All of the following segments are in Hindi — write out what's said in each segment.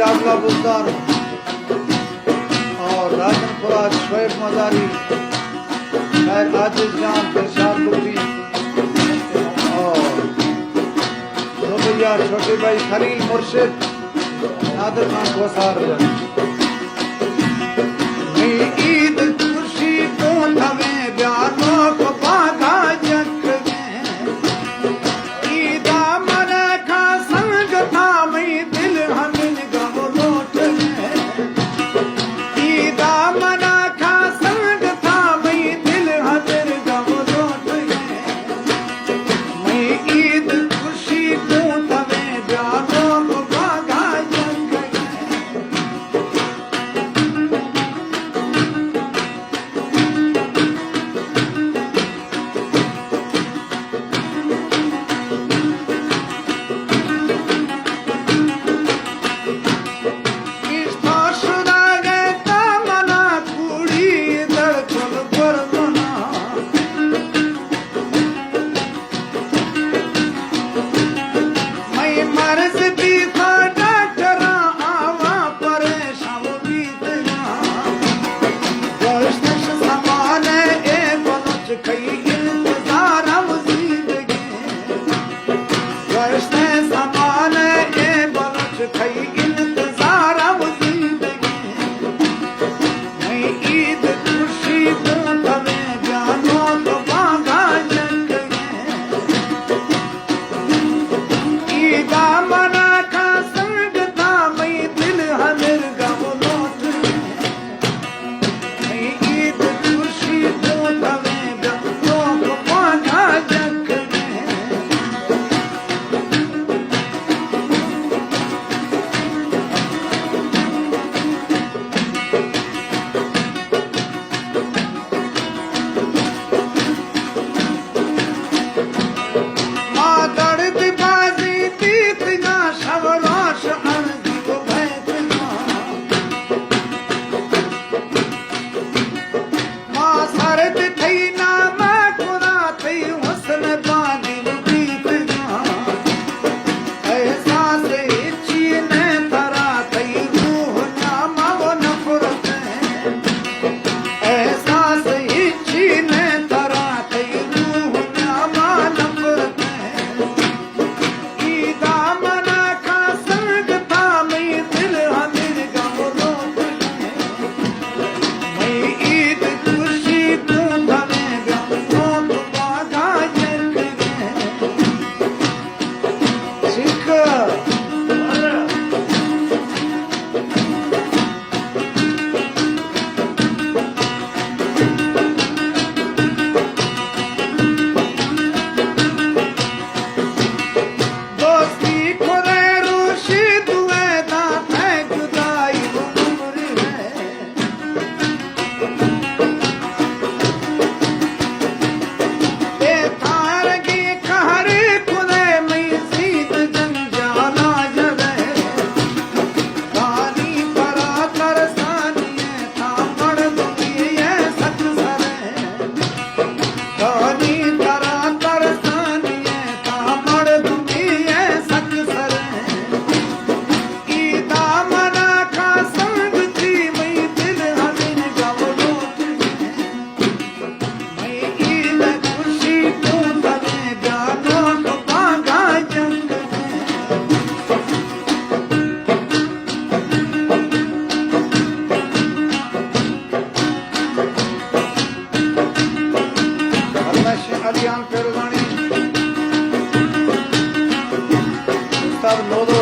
लाडला बुलदार और राजनपुरा शोएब मजारी, शायर आजिज जान दिलशाद लुत्फी और दो भैया छोटे भाई खलील मुर्शिद नादिर खान कोसार। ईद खुशी को थवे ब्यानो को बागा जख में, ईदा मन का संग था मैं दिल हमिन गम लोट में, ईदा मन का संग था मैं दिल हमिन गम लोट में, मैं ईद खुशी को थवे ब्यानो को बागा जख में।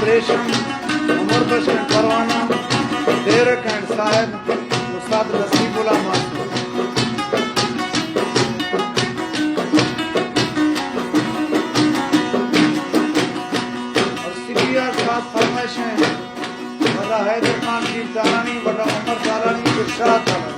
रेशम उमर बशर परवाना डेरक एंड साहब उस्ताद नसीबुल्लाह मास्टर। और सीबीआर साथ फरमाइश है बड़ा हैदर खान की जालानी बड़ा उमर जालानी के साथ